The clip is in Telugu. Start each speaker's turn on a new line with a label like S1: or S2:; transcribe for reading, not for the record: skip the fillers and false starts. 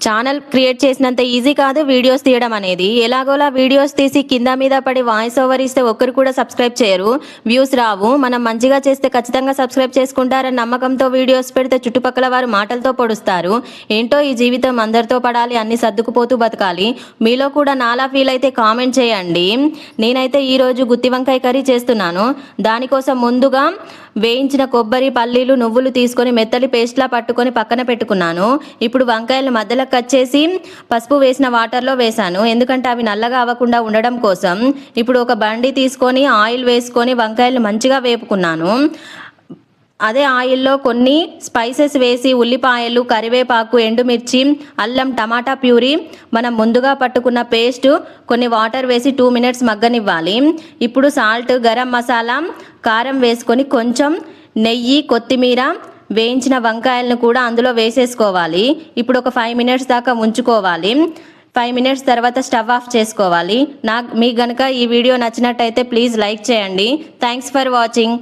S1: ఛానల్ క్రియేట్ చేసినంత ఈజీ కాదు వీడియోస్ తీయడం అనేది. ఎలాగోలా వీడియోస్ తీసి కింద మీద పడి వాయిస్ ఓవర్ ఇస్తే ఒక్కరు కూడా సబ్స్క్రైబ్ చేయరు, వ్యూస్ రావు. మనం మంచిగా చేస్తే ఖచ్చితంగా సబ్స్క్రైబ్ చేసుకుంటారని నమ్మకంతో వీడియోస్ పెడితే చుట్టుపక్కల వారు మాటలతో పొడుస్తారు. ఏంటో ఈ జీవితం అందరితో పడాలి, అన్ని సర్దుకుపోతూ బతకాలి. మీలో కూడా నాలా ఫీల్ అయితే కామెంట్ చేయండి. నేనైతే ఈరోజు గుత్తి వంకాయ కర్రీ చేస్తున్నాను. దానికోసం ముందుగా వేయించిన కొబ్బరి, పల్లీలు, నువ్వులు తీసుకొని మెత్తటి పేస్ట్లా పట్టుకొని పక్కన పెట్టుకున్నాను. ఇప్పుడు వంకాయలు మధ్యలో కట్ చేసి పసుపు వేసిన వాటర్లో వేశాను, ఎందుకంటే అవి నల్లగా అవ్వకుండా ఉండడం కోసం. ఇప్పుడు ఒక బండి తీసుకొని ఆయిల్ వేసుకొని వంకాయలు మంచిగా వేపుకున్నాను. అదే ఆయిల్లో కొన్ని స్పైసెస్ వేసి ఉల్లిపాయలు, కరివేపాకు, ఎండుమిర్చి, అల్లం, టమాటా ప్యూరీ, మనం ముందుగా పట్టుకున్న పేస్ట్, కొన్ని వాటర్ వేసి 2 మినిట్స్ మగ్గనివ్వాలి. ఇప్పుడు సాల్ట్, గరం మసాలా, కారం వేసుకొని కొంచెం నెయ్యి, కొత్తిమీర, వేయించిన వంకాయలను కూడా అందులో వేసేసుకోవాలి. ఇప్పుడు ఒక 5 మినిట్స్ దాకా ఉంచుకోవాలి. 5 మినిట్స్ తర్వాత స్టవ్ ఆఫ్ చేసుకోవాలి. మీకు గనుక ఈ వీడియో నచ్చినట్టయితే ప్లీజ్ లైక్ చేయండి. Thanks for watching.